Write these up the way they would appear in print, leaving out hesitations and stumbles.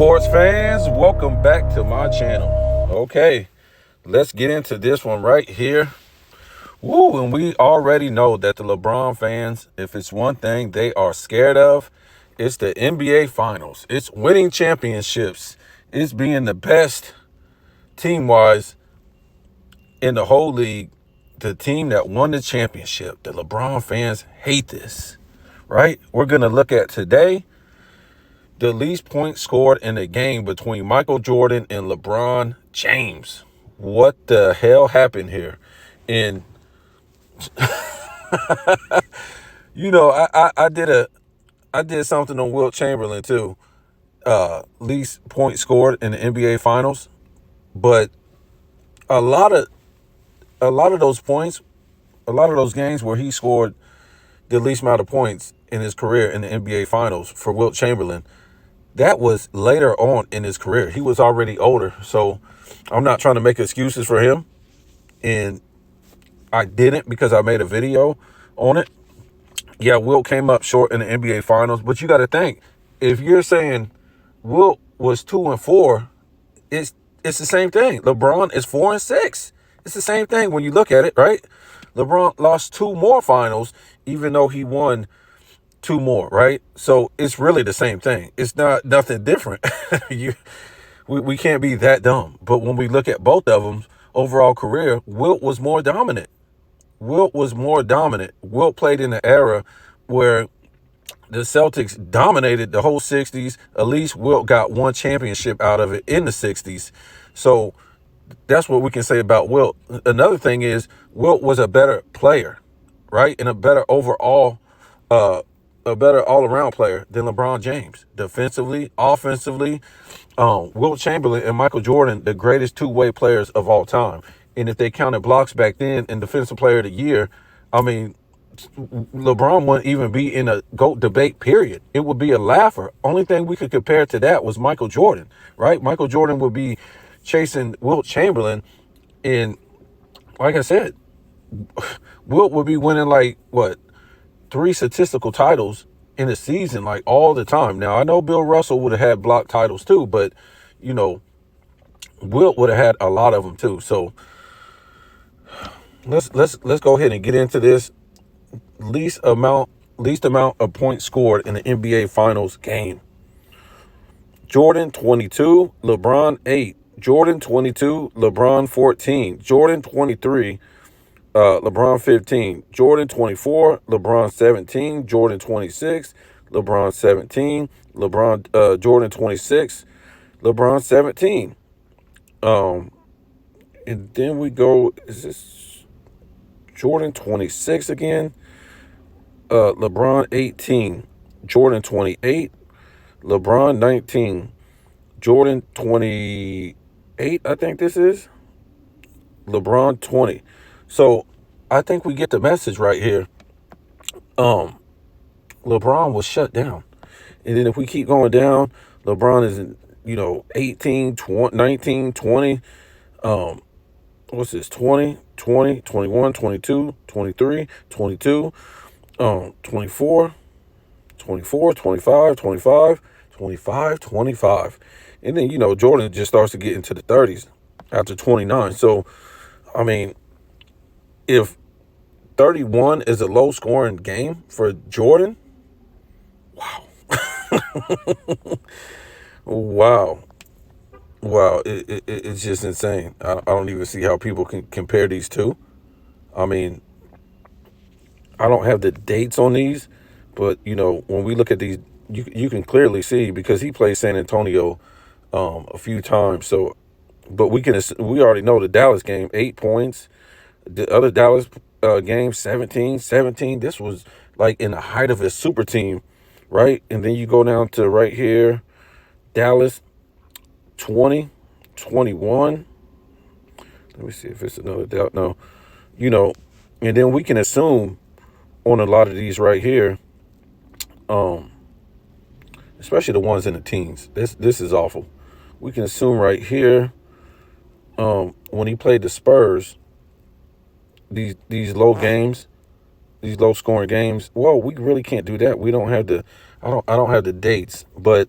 sports fans, welcome back to my channel. Okay, let's get into this one right here. Woo, and we already know that the LeBron fans, if it's one thing they are scared of, it's the NBA Finals. It's winning championships. It's being the best team-wise in the whole league. The team that won the championship. The LeBron fans hate this, right? We're going to look at today the least points scored in a game between Michael Jordan and LeBron James. What the hell happened here? And I did something on Wilt Chamberlain too. Least points scored in the NBA Finals, but a lot of those points, a lot of those games where he scored the least amount of points in his career in the NBA Finals for Wilt Chamberlain, that was later on in his career. He was already older, so I'm not trying to make excuses for him, and I didn't because I made a video on it. Yeah, Wilt came up short in the NBA Finals, but you got to think, if you're saying Wilt was 2-4, it's the same thing. LeBron is 4-6. It's the same thing when you look at it, right? LeBron lost 2 more finals, even though he won 2 more, right? So it's really the same thing. It's not nothing different. We can't be that dumb. But when we look at both of them, overall career, Wilt was more dominant. Wilt played in an era where the Celtics dominated the whole 60s. At least Wilt got one championship out of it in the 60s. So that's what we can say about Wilt. Another thing is Wilt was a better player, right? And a better all-around player than LeBron James. Defensively, offensively, Wilt Chamberlain and Michael Jordan, the greatest two-way players of all time. And if they counted blocks back then and defensive player of the year, I mean, LeBron wouldn't even be in a GOAT debate, period. It would be a laugher. Only thing we could compare to that was Michael Jordan, right? Michael Jordan would be chasing Wilt Chamberlain, and like I said, Wilt would be winning like, 3 statistical titles in a season, like all the time. Now, I know Bill Russell would have had block titles too, but, Wilt would have had a lot of them too. So let's go ahead and get into this. Least amount of points scored in the NBA Finals game. Jordan 22, LeBron 8. Jordan 22, LeBron 14. Jordan 23, LeBron 15. Jordan 24, LeBron 17. Jordan 26, LeBron 17. Jordan 26, LeBron 17. And then we go, is this Jordan 26 again? LeBron 18, Jordan 28, LeBron 19, Jordan 28, I think this is, LeBron 20. So I think we get the message right here. LeBron was shut down. And then if we keep going down, LeBron is in, 18, 20, 19, 20, what's this, 20, 20, 21, 22, 23, 22, 24, 24, 25, 25, 25, 25. And then, Jordan just starts to get into the 30s after 29. So, I mean, if 31 is a low scoring game for Jordan, wow. Wow. It's just insane. I don't even see how people can compare these two. I mean, I don't have the dates on these, but when we look at these, you can clearly see, because he played San Antonio a few times. So, but we already know the Dallas game, 8 points. The other Dallas game, 17. This was like in the height of his super team, right? And then you go down to right here, Dallas, 20, 21. Let me see if it's another doubt. No, and then we can assume on a lot of these right here, especially the ones in the teens. This is awful. We can assume right here, when he played the Spurs, these low games, these low scoring games. Well, we really can't do that. We don't have I don't have the dates, but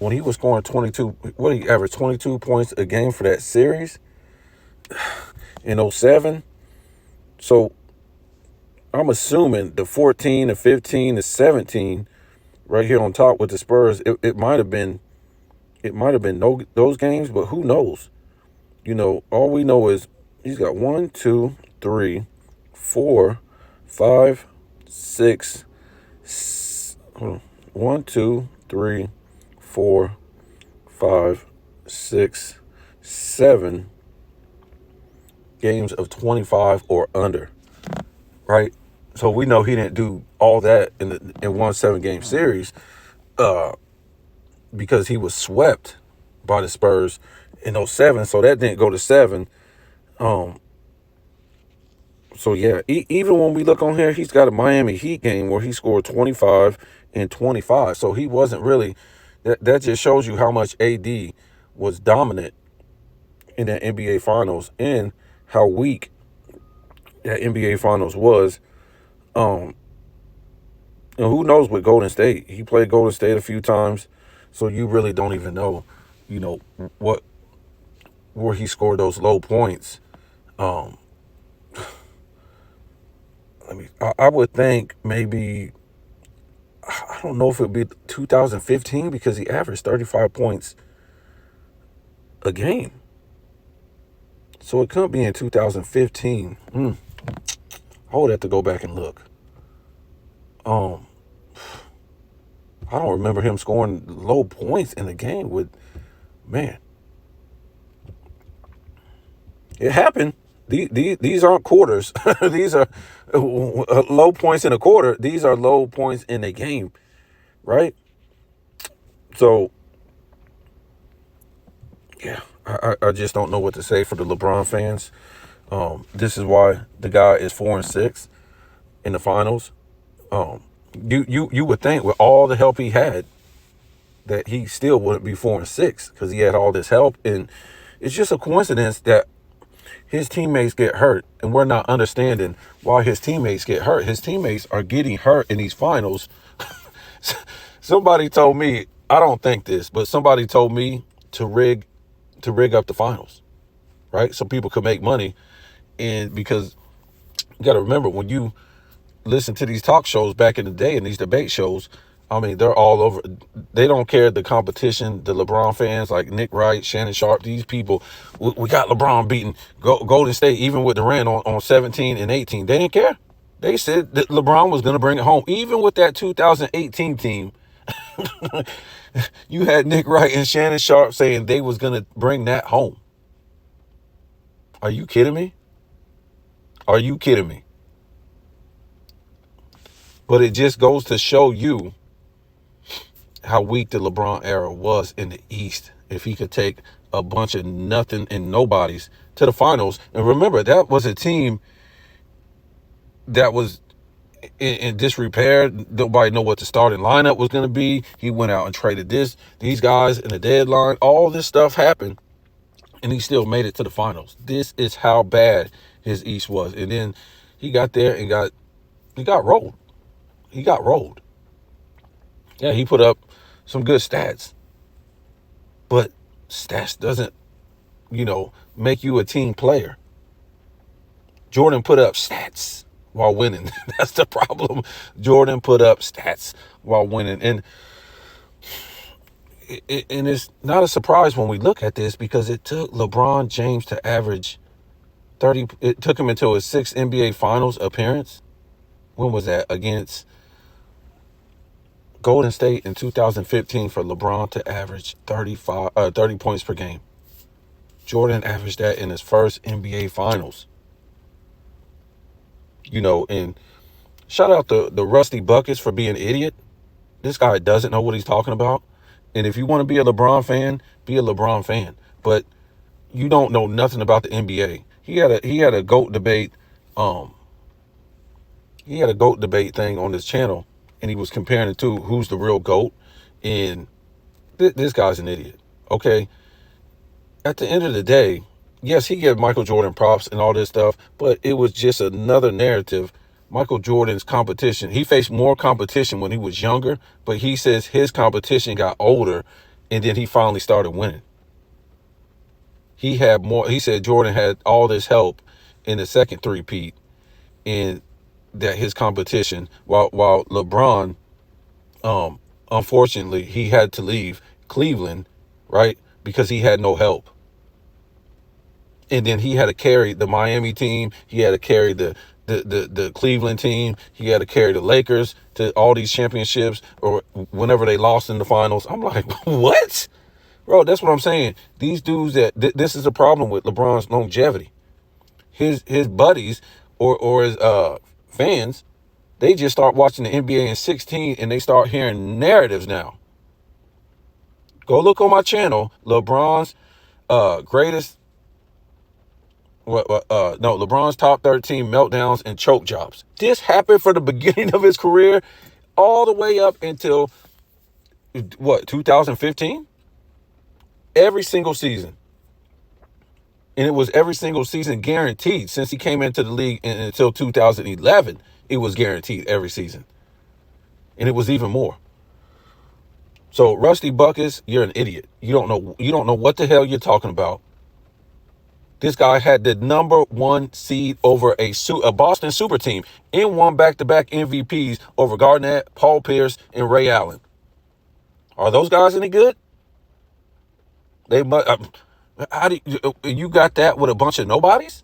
when he was scoring 22, what did he average 22 points a game for that series in '07. So I'm assuming the 14, the 15, the 17 right here on top with the Spurs, it might have been those games, but who knows? All we know is he's got 1, 2, 3, 4, 5, 6. Hold on. 1, 2, 3, 4, 5, 6, 7 games of 25 or under, right? So we know he didn't do all that in one 7-game series, because he was swept by the Spurs in '07. So that didn't go to 7. Um, so yeah, even when we look on here, he's got a Miami Heat game where he scored 25 and 25. So he wasn't really. That just shows you how much AD was dominant in that NBA Finals and how weak that NBA Finals was. And who knows with Golden State? He played Golden State a few times, so you really don't even know, you know, what where he scored those low points. Um, I would think maybe, I don't know if it would be 2015 because he averaged 35 points a game. So it could be in 2015. I would have to go back and look. Um, I don't remember him scoring low points in the game with, man, it happened. These aren't quarters. These are low points in a quarter. These are low points in a game, right? So, yeah, I just don't know what to say for the LeBron fans. This is why the guy is 4-6 in the finals. You would think with all the help he had that he still wouldn't be 4-6 because he had all this help, and it's just a coincidence that his teammates get hurt, and we're not understanding why his teammates get hurt. His teammates are getting hurt in these finals. Somebody told me, I don't think this, but somebody told me to rig up the finals, right? So people could make money. And because you got to remember, when you listen to these talk shows back in the day and these debate shows, I mean, they're all over. They don't care the competition. The LeBron fans like Nick Wright, Shannon Sharp, these people, we got LeBron beating Golden State, even with Durant on 17 and 18. They didn't care. They said that LeBron was going to bring it home. Even with that 2018 team, you had Nick Wright and Shannon Sharp saying they was going to bring that home. Are you kidding me? Are you kidding me? But it just goes to show you how weak the LeBron era was in the East. If he could take a bunch of nothing and nobodies to the finals. And remember, that was a team that was in disrepair. Nobody know what the starting lineup was going to be. He went out and traded these guys in the deadline. All this stuff happened, and he still made it to the finals. This is how bad his East was. And then he got there and got rolled. He got rolled. Yeah, he put up some good stats. But stats doesn't, make you a team player. Jordan put up stats while winning. That's the problem. Jordan put up stats while winning. And it's not a surprise when we look at this because it took LeBron James to average 30. It took him until his 6th NBA Finals appearance. When was that? Against Golden State in 2015 for LeBron to average 30 points per game. Jordan averaged that in his first NBA Finals. And shout out the Rusty Buckets for being an idiot. This guy doesn't know what he's talking about. And if you want to be a LeBron fan, be a LeBron fan. But you don't know nothing about the NBA. He had a GOAT debate. He had a GOAT debate thing on his channel, and he was comparing it to who's the real GOAT. And this guy's an idiot. Okay. At the end of the day, yes, he gave Michael Jordan props and all this stuff, but it was just another narrative. Michael Jordan's competition, he faced more competition when he was younger, but he says his competition got older And then he finally started winning. He had more. He said Jordan had all this help in the second three-peat, in that his competition, while LeBron, unfortunately, he had to leave Cleveland, right, because he had no help. And then he had to carry the Miami team. He had to carry the Cleveland team. He had to carry the Lakers to all these championships, or whenever they lost in the finals. I'm like, what? Bro, that's what I'm saying. These dudes this is a problem with LeBron's longevity. His buddies or his fans, they just start watching the NBA in 16 and they start hearing narratives now. Go look on my channel, LeBron's greatest no, LeBron's top 13 meltdowns and choke jobs. This happened for the beginning of his career all the way up until 2015? Every single season. And it was every single season guaranteed since he came into the league, until 2011. It was guaranteed every season. And it was even more. So Rusty Buckets, you're an idiot. You don't know what the hell you're talking about. This guy had the number one seed over a Boston super team, and won back-to-back MVPs over Garnett, Paul Pierce, and Ray Allen. Are those guys any good? They must. How do you got that with a bunch of nobodies?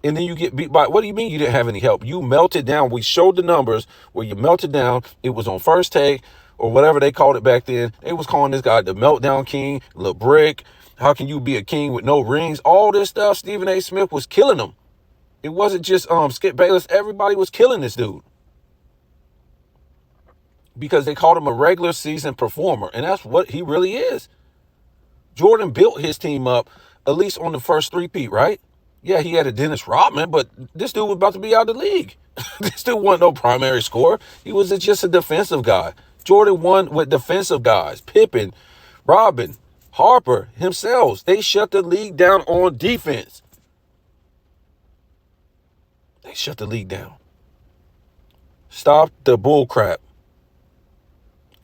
And then you get beat by, what do you mean you didn't have any help? You melted down. We showed the numbers where you melted down. It was on First Take or whatever they called it back then. They was calling this guy the Meltdown King, LeBrick. How can you be a king with no rings? All this stuff, Stephen A. Smith was killing him. It wasn't just Skip Bayless. Everybody was killing this dude, because they called him a regular season performer. And that's what he really is. Jordan built his team up, at least on the first three-peat, right? Yeah, he had a Dennis Rodman, but this dude was about to be out of the league. This dude wasn't no primary scorer. He was just a defensive guy. Jordan won with defensive guys. Pippen, Robin, Harper, himself. They shut the league down on defense. They shut the league down. Stop the bull crap.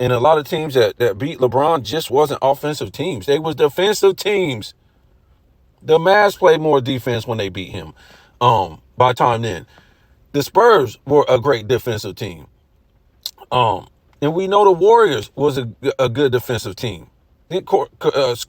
And a lot of teams that beat LeBron just wasn't offensive teams. They was defensive teams. The Mavs played more defense when they beat him. By the time then, the Spurs were a great defensive team. And we know the Warriors was a good defensive team.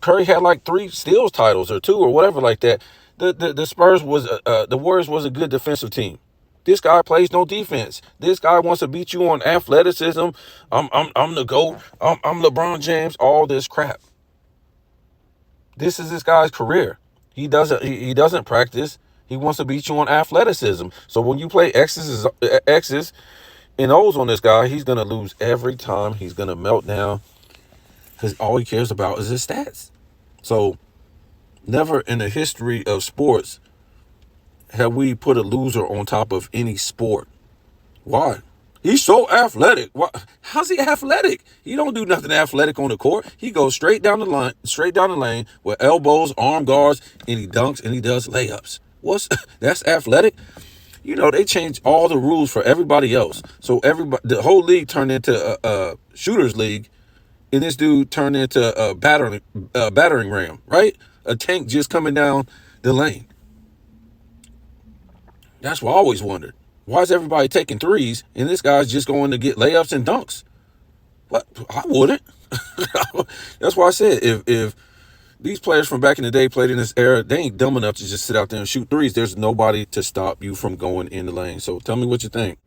Curry had like 3 steals titles or 2 or whatever like that. The Spurs was the Warriors was a good defensive team. This guy plays no defense. This guy wants to beat you on athleticism. I'm the GOAT. I'm LeBron James. All this crap. This is this guy's career. He doesn't practice. He wants to beat you on athleticism. So when you play X's and O's on this guy, he's gonna lose every time. He's gonna melt down, because all he cares about is his stats. So never in the history of sports have we put a loser on top of any sport. Why? He's so athletic. Why? How's he athletic? He don't do nothing athletic on the court. He goes straight down the lane with elbows, arm guards, and he dunks and he does layups. That's athletic? You know, they changed all the rules for everybody else. So the whole league turned into a shooters league, and this dude turned into a battering ram, right? A tank just coming down the lane. That's what I always wondered. Why is everybody taking threes and this guy's just going to get layups and dunks? What? I wouldn't. That's why I said if these players from back in the day played in this era, they ain't dumb enough to just sit out there and shoot threes. There's nobody to stop you from going in the lane. So tell me what you think.